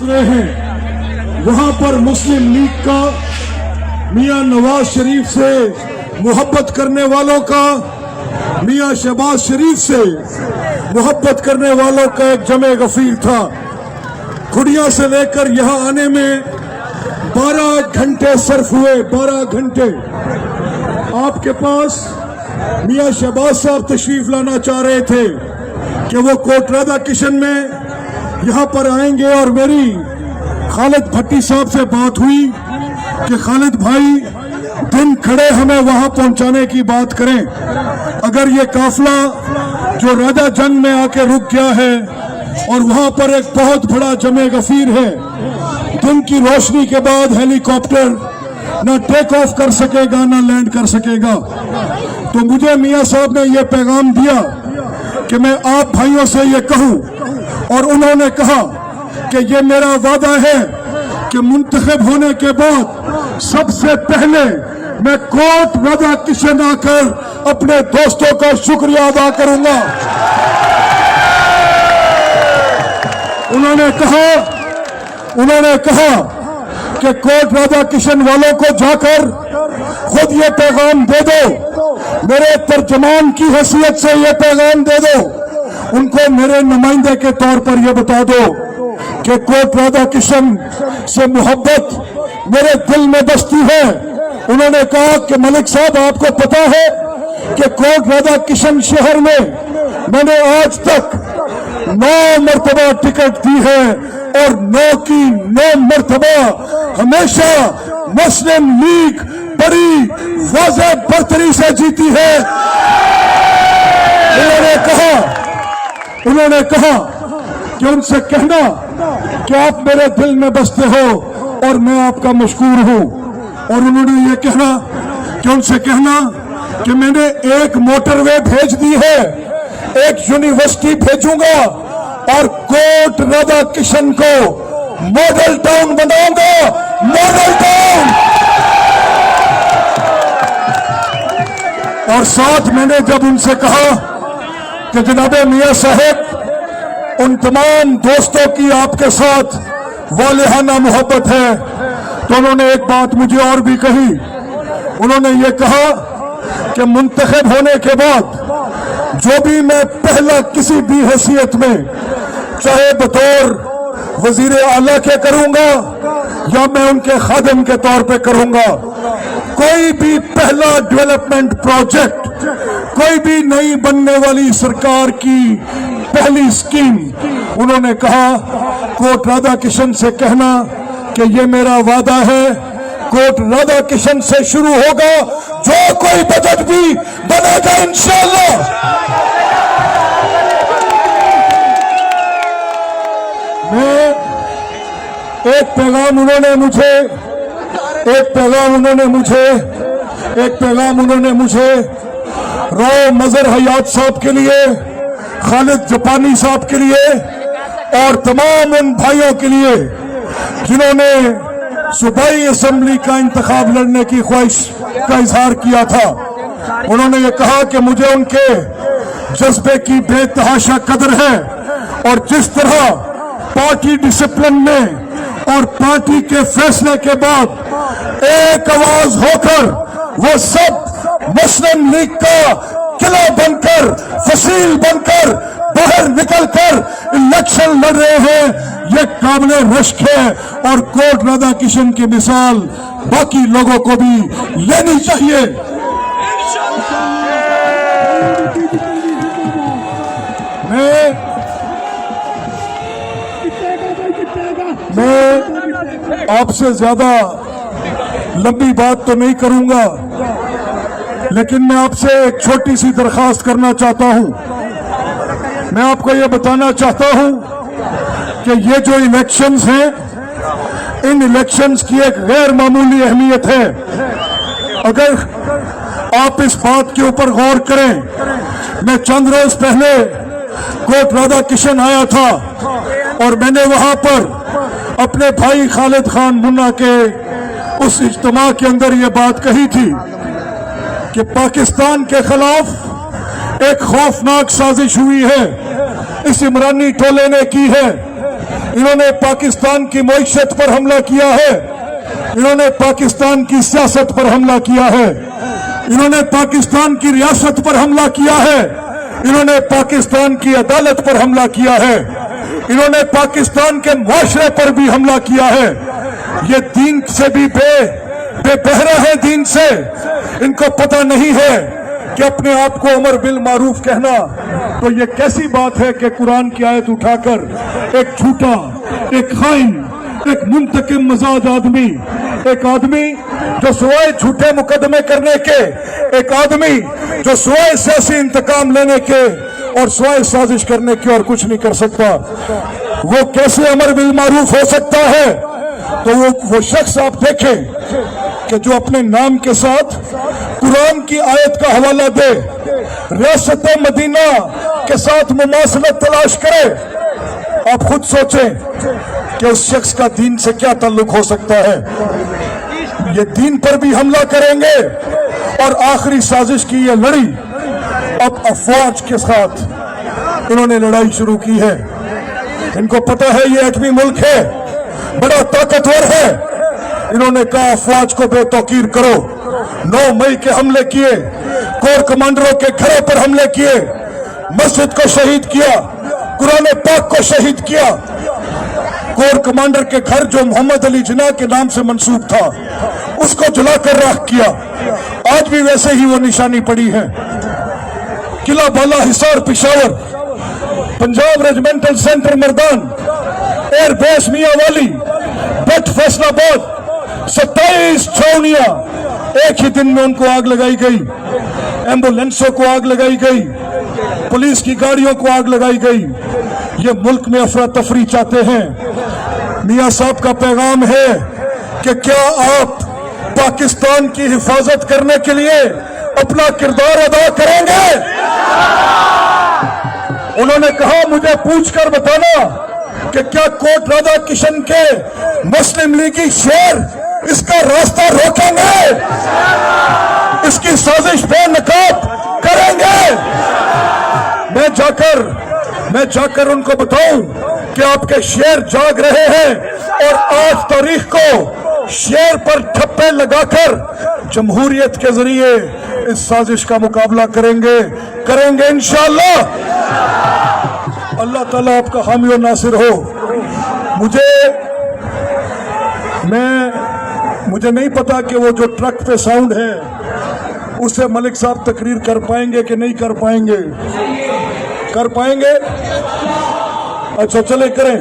गुजरे हैं, वहां पर मुस्लिम लीग का, मियां नवाज शरीफ से मोहब्बत करने वालों का, मियां शहबाज शरीफ से मोहब्बत करने वालों का एक जमे गफीर था। खुड़िया से लेकर यहाँ आने में 12 घंटे सर्फ हुए, 12 घंटे। आपके पास मियां शहबाज साहब तशरीफ लाना चाह रहे थे कि वो कोट राधा किशन में यहाँ पर आएंगे, और मेरी खालिद भट्टी साहब से बात हुई कि खालिद भाई दिन खड़े हमें वहां पहुंचाने की बात करें। अगर ये काफिला जो राजा जंग में आके रुक गया है और वहां पर एक बहुत बड़ा जमे गफीर है, दिन की रोशनी के बाद हेलीकॉप्टर ना टेक ऑफ कर सकेगा ना लैंड कर सकेगा। तो मुझे मियां साहब ने यह पैगाम दिया कि मैं आप भाइयों से ये कहूं, और उन्होंने कहा कि ये मेरा वादा है कि मुंतखब होने के बाद सबसे पहले मैं कोट राधा किशन आकर अपने दोस्तों का शुक्रिया अदा करूंगा। उन्होंने कहा कि कोट राधा किशन वालों को जाकर खुद ये पैगाम दे दो, मेरे तर्जमान की हैसियत से ये पैगाम दे दो, उनको मेरे नुमाइंदे के तौर पर ये बता दो कि कोट राधा किशन से मोहब्बत मेरे दिल में बसती है। उन्होंने कहा कि मलिक साहब आपको पता है कि कोट राधा किशन शहर में मैंने आज तक 9 मरतबा टिकट दी है, और 9 की 9 मरतबा हमेशा मुस्लिम लीग बड़ी वाज़ेह बर्तरी से जीती है। उन्होंने कहा कि उनसे कहना कि आप मेरे दिल में बसते हो और मैं आपका मशकूर हूं। और उन्होंने ये कहना कि उनसे कहना कि मैंने एक मोटरवे भेज दी है, एक यूनिवर्सिटी भेजूंगा, और कोट राधा किशन को मॉडल टाउन बनाऊंगा, मॉडल टाउन। और साथ मैंने जब उनसे कहा कि जनाबे मियां साहब, उन तमाम दोस्तों की आपके साथ वालिहाना मोहब्बत है, तो उन्होंने एक बात मुझे और भी कही। उन्होंने ये कहा कि मुंतखब होने के बाद जो भी मैं पहला किसी भी हैसियत में, चाहे बतौर वजीर आला के करूंगा या मैं उनके खादिम के तौर पे करूंगा, कोई भी पहला डेवलपमेंट प्रोजेक्ट, कोई भी नई बनने वाली सरकार की पहली स्कीम, उन्होंने कहा कोट राधा किशन से कहना कि ये मेरा वादा है, कोट राधा किशन से शुरू होगा, जो कोई बजट भी बनेगा इंशाअल्लाह। मैं एक पैगाम उन्होंने मुझे राव मजहर हयात साहब के लिए, खालिद जापानी साहब के लिए, और तमाम उन भाइयों के लिए जिन्होंने सूबाई असेंबली का इंतखाब लड़ने की ख्वाहिश का इजहार किया था। उन्होंने ये कहा कि मुझे उनके जज्बे की बेतहाशा कदर है, और जिस तरह पार्टी डिसिप्लिन में और पार्टी के फैसले के बाद एक आवाज होकर वो सब मुस्लिम लीग का किला बनकर, फसील बनकर बाहर निकलकर इलेक्शन लड़ रहे हैं, ये काबिल रश्क है, और कोट राधा किशन की मिसाल बाकी लोगों को भी लेनी चाहिए। मैं आपसे ज्यादा लंबी बात तो नहीं करूंगा, लेकिन मैं आपसे एक छोटी सी दरखास्त करना चाहता हूं। मैं आपको यह बताना चाहता हूं कि ये जो इलेक्शंस हैं, इन इलेक्शंस की एक गैर मामूली अहमियत है। अगर आप इस बात के ऊपर गौर करें, मैं चंद रोज पहले कोट राधा किशन आया था, और मैंने वहां पर अपने भाई खालिद खान मुन्ना के उस इज्तिमा के अंदर ये बात कही थी कि पाकिस्तान के खिलाफ एक खौफनाक साजिश हुई है, इस इमरानी टोले ने की है। इन्होंने पाकिस्तान की मईशत पर हमला किया है, इन्होंने पाकिस्तान की सियासत पर हमला किया है, इन्होंने पाकिस्तान की रियासत पर हमला किया है, इन्होंने पाकिस्तान की अदालत पर हमला किया है, इन्होंने पाकिस्तान के मुआशरे पर भी हमला किया है। ये दीन से भी बेबहरा है, दीन से। इनको पता नहीं है कि अपने आप को अमर बिल मारूफ कहना तो ये कैसी बात है कि कुरान की आयत उठाकर एक झूठा, एक खाइन, एक मुंतकिम मजाज आदमी, एक आदमी जो सिवाय झूठे मुकदमे करने के, एक आदमी जो सिवाय सियासी इंतकाम लेने के और सिवाय साजिश करने के और कुछ नहीं कर सकता, वो कैसे अमर बिल मारूफ हो सकता है? तो वो शख्स आप देखें कि जो अपने नाम के साथ कुरान की आयत का हवाला दे, रियासत मदीना के साथ मुमासलत तलाश करे। आप खुद सोचें कि उस शख्स का दीन से क्या ताल्लुक हो सकता है। ये दीन पर भी हमला करेंगे और आखिरी साजिश की ये लड़ी अब अफवाज के साथ इन्होंने लड़ाई शुरू की है। इनको पता है ये एटमी मुल्क है, बड़ा ताकतवर है। इन्होंने कहा अफवाज को बेतौकीर करो। 9 मई के हमले किए, कोर कमांडरों के घरों पर हमले किए, मस्जिद को शहीद किया, कुरान पाक को शहीद किया। कोर कमांडर के घर जो मोहम्मद अली जिन्ना के नाम से मंसूब था, उसको जलाकर राख किया। आज भी वैसे ही वो निशानी पड़ी है। Qila Bala Hisar Peshawar, Punjab regimental centre Mardan, air base Mianwali, बट फैसलाबाद, 27 छावनियां एक ही दिन में उनको आग लगाई गई। एम्बुलेंसों को आग लगाई गई, पुलिस की गाड़ियों को आग लगाई गई। ये मुल्क में अफरा तफरी चाहते हैं। मियां साहब का पैगाम है कि क्या आप पाकिस्तान की हिफाजत करने के लिए अपना किरदार अदा करेंगे? उन्होंने कहा मुझे पूछकर बताना कि क्या कोट राधा किशन के मुस्लिम लीगी शेर इसका रास्ता रोकेंगे, इसकी साजिश बेनकाब करेंगे। मैं जाकर उनको बताऊं कि आपके शेर जाग रहे हैं और 8 तारीख को शेर पर ठप्पे लगाकर जमहूरियत के जरिए इस साजिश का मुकाबला करेंगे इंशाअल्लाह। अल्लाह ताला आपका हामी और नासिर हो। मुझे नहीं पता कि वो जो ट्रक पे साउंड है उससे मलिक साहब तकरीर कर पाएंगे कि नहीं कर पाएंगे। अच्छा चले करें।